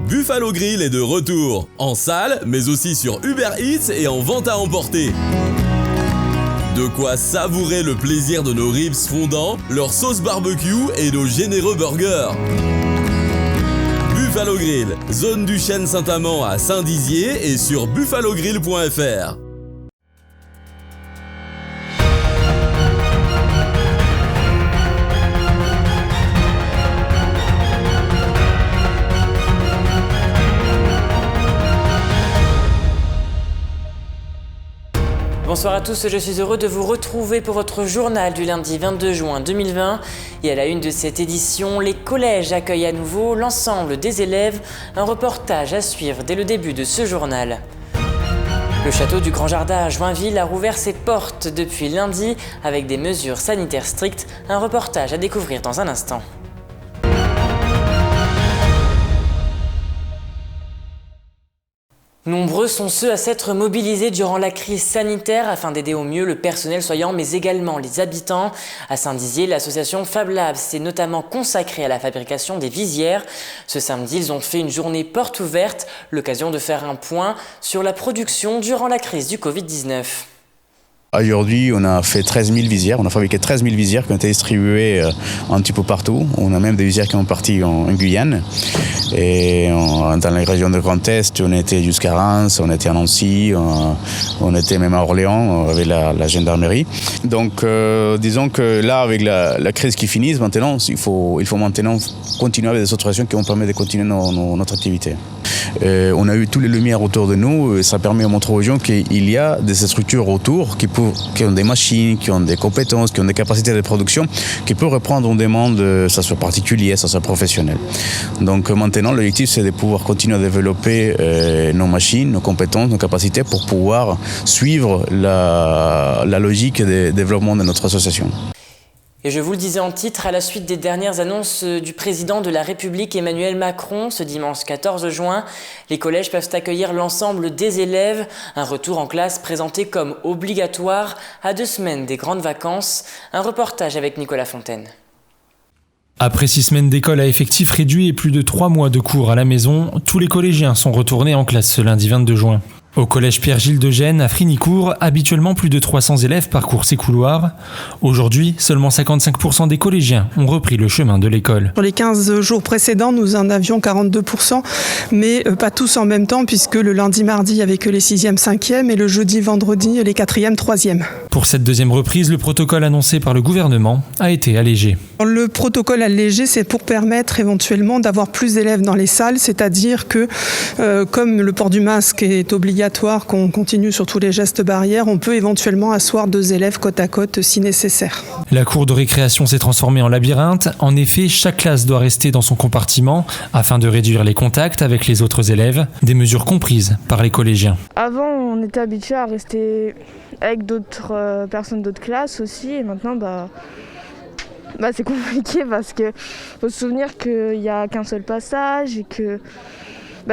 Buffalo Grill est de retour, en salle, mais aussi sur Uber Eats et en vente à emporter. De quoi savourer le plaisir de nos ribs fondants, leur sauce barbecue et nos généreux burgers. Buffalo Grill, zone du Chêne Saint-Amand à Saint-Dizier et sur buffalogrill.fr. Bonsoir à tous, je suis heureux de vous retrouver pour votre journal du lundi 22 juin 2020. Et à la une de cette édition, les collèges accueillent à nouveau l'ensemble des élèves. Un reportage à suivre dès le début de ce journal. Le château du Grand Jardin à Joinville a rouvert ses portes depuis lundi avec des mesures sanitaires strictes. Un reportage à découvrir dans un instant. Nombreux sont ceux à s'être mobilisés durant la crise sanitaire afin d'aider au mieux le personnel soignant mais également les habitants. À Saint-Dizier, l'association Fab Labs s'est notamment consacrée à la fabrication des visières. Ce samedi, ils ont fait une journée porte ouverte, l'occasion de faire un point sur la production durant la crise du Covid-19. Aujourd'hui, on a fait 13 000 visières, on a fabriqué 13 000 visières qui ont été distribuées un petit peu partout. On a même des visières qui sont parties en Guyane. Et dans les régions de Grand Est, on était jusqu'à Reims, on était à Nancy, on était même à Orléans avec la gendarmerie. Donc disons que là, avec la crise qui finit maintenant, il faut maintenant continuer avec des autres actions qui vont permettre de continuer notre activité. On a eu toutes les lumières autour de nous, et ça permet de montrer aux gens qu'il y a des structures autour qui ont des machines, qui ont des compétences, qui ont des capacités de production, qui peuvent reprendre une demande, ça soit particulier, ça soit professionnel. Donc maintenant, l'objectif, c'est de pouvoir continuer à développer nos machines, nos compétences, nos capacités pour pouvoir suivre la logique de développement de notre association. Et je vous le disais en titre, à la suite des dernières annonces du président de la République Emmanuel Macron, ce dimanche 14 juin, les collèges peuvent accueillir l'ensemble des élèves. Un retour en classe présenté comme obligatoire à 2 semaines des grandes vacances. Un reportage avec Nicolas Fontaine. Après 6 semaines d'école à effectif réduit et plus de 3 mois de cours à la maison, tous les collégiens sont retournés en classe ce lundi 22 juin. Au collège Pierre-Gilles de Gênes, à Frinicourt, habituellement plus de 300 élèves parcourent ces couloirs. Aujourd'hui, seulement 55% des collégiens ont repris le chemin de l'école. Sur les 15 jours précédents, nous en avions 42%, mais pas tous en même temps, puisque le lundi, mardi, il n'y avait que les 6e, 5e, et le jeudi, vendredi, les 4e, 3e. Pour cette deuxième reprise, le protocole annoncé par le gouvernement a été allégé. Le protocole allégé, c'est pour permettre éventuellement d'avoir plus d'élèves dans les salles, c'est-à-dire que comme le port du masque est obligatoire, qu'on continue sur tous les gestes barrières, on peut éventuellement asseoir 2 élèves côte à côte si nécessaire. La cour de récréation s'est transformée en labyrinthe. En effet, chaque classe doit rester dans son compartiment afin de réduire les contacts avec les autres élèves, des mesures comprises par les collégiens. Avant, on était habitués à rester avec d'autres personnes d'autres classes aussi, et maintenant, c'est compliqué parce que faut se souvenir qu'il n'y a qu'un seul passage et que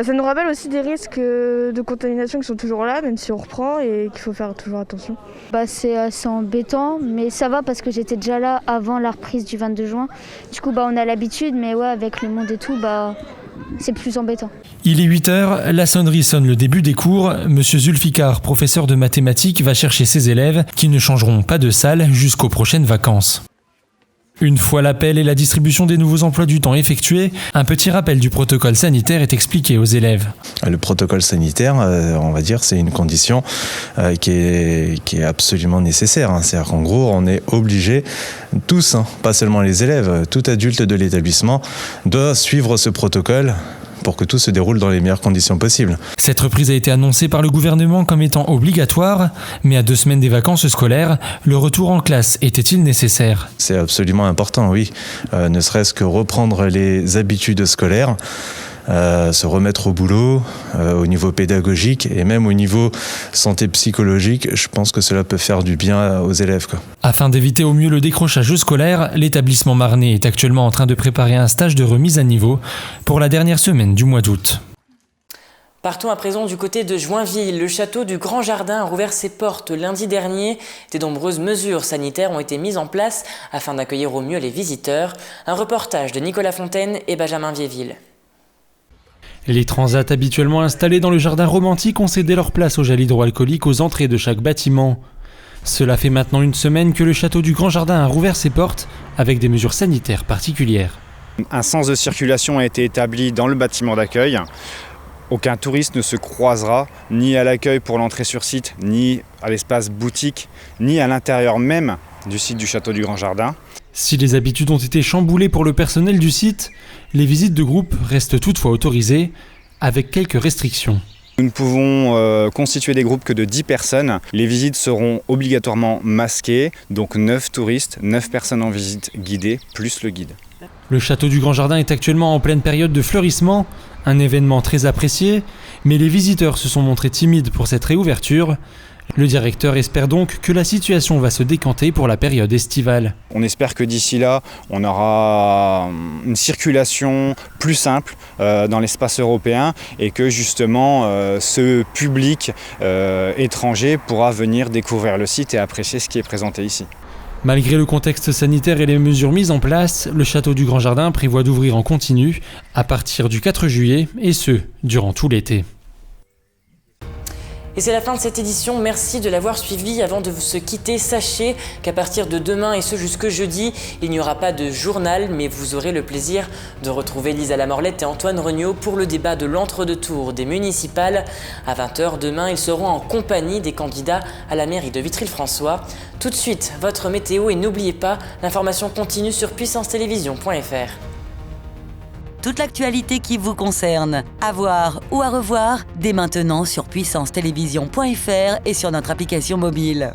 ça nous rappelle aussi des risques de contamination qui sont toujours là, même si on reprend et qu'il faut faire toujours attention. C'est assez embêtant, mais ça va parce que j'étais déjà là avant la reprise du 22 juin. Du coup, on a l'habitude, mais ouais, avec le monde et tout, c'est plus embêtant. Il est 8h, la sonnerie sonne le début des cours. Monsieur Zulfikar, professeur de mathématiques, va chercher ses élèves qui ne changeront pas de salle jusqu'aux prochaines vacances. Une fois l'appel et la distribution des nouveaux emplois du temps effectués, un petit rappel du protocole sanitaire est expliqué aux élèves. Le protocole sanitaire, on va dire, c'est une condition qui est absolument nécessaire. C'est-à-dire qu'en gros, on est obligé, tous, pas seulement les élèves, tout adulte de l'établissement doit suivre ce protocole pour que tout se déroule dans les meilleures conditions possibles. Cette reprise a été annoncée par le gouvernement comme étant obligatoire, mais à 2 semaines des vacances scolaires, le retour en classe était-il nécessaire ? C'est absolument important, oui. Ne serait-ce que reprendre les habitudes scolaires, se remettre au boulot, au niveau pédagogique et même au niveau santé psychologique, je pense que cela peut faire du bien aux élèves, Afin d'éviter au mieux le décrochage scolaire, l'établissement marnais est actuellement en train de préparer un stage de remise à niveau pour la dernière semaine du mois d'août. Partons à présent du côté de Joinville. Le château du Grand Jardin a rouvert ses portes lundi dernier. De nombreuses mesures sanitaires ont été mises en place afin d'accueillir au mieux les visiteurs. Un reportage de Nicolas Fontaine et Benjamin Viéville. Les transats habituellement installés dans le jardin romantique ont cédé leur place au gel hydroalcoolique aux entrées de chaque bâtiment. Cela fait maintenant une semaine que le château du Grand Jardin a rouvert ses portes avec des mesures sanitaires particulières. Un sens de circulation a été établi dans le bâtiment d'accueil. Aucun touriste ne se croisera ni à l'accueil pour l'entrée sur site, ni à l'espace boutique, ni à l'intérieur même du site du château du Grand Jardin. Si les habitudes ont été chamboulées pour le personnel du site, les visites de groupe restent toutefois autorisées, avec quelques restrictions. Nous ne pouvons constituer des groupes que de 10 personnes. Les visites seront obligatoirement masquées, donc 9 touristes, 9 personnes en visite guidée, plus le guide. Le château du Grand Jardin est actuellement en pleine période de fleurissement, un événement très apprécié, mais les visiteurs se sont montrés timides pour cette réouverture. Le directeur espère donc que la situation va se décanter pour la période estivale. On espère que d'ici là, on aura une circulation plus simple dans l'espace européen et que justement ce public étranger pourra venir découvrir le site et apprécier ce qui est présenté ici. Malgré le contexte sanitaire et les mesures mises en place, le château du Grand Jardin prévoit d'ouvrir en continu à partir du 4 juillet et ce, durant tout l'été. Et c'est la fin de cette édition, merci de l'avoir suivi. Avant de se quitter, sachez qu'à partir de demain et ce jusque jeudi, il n'y aura pas de journal, mais vous aurez le plaisir de retrouver Lisa Lamorlette et Antoine Regnault pour le débat de l'entre-deux-tours des municipales. À 20h demain, ils seront en compagnie des candidats à la mairie de Vitry-le-François. Tout de suite, votre météo et n'oubliez pas, l'information continue sur puissancetélévision.fr. Toute l'actualité qui vous concerne, à voir ou à revoir, dès maintenant sur puissancetélévision.fr et sur notre application mobile.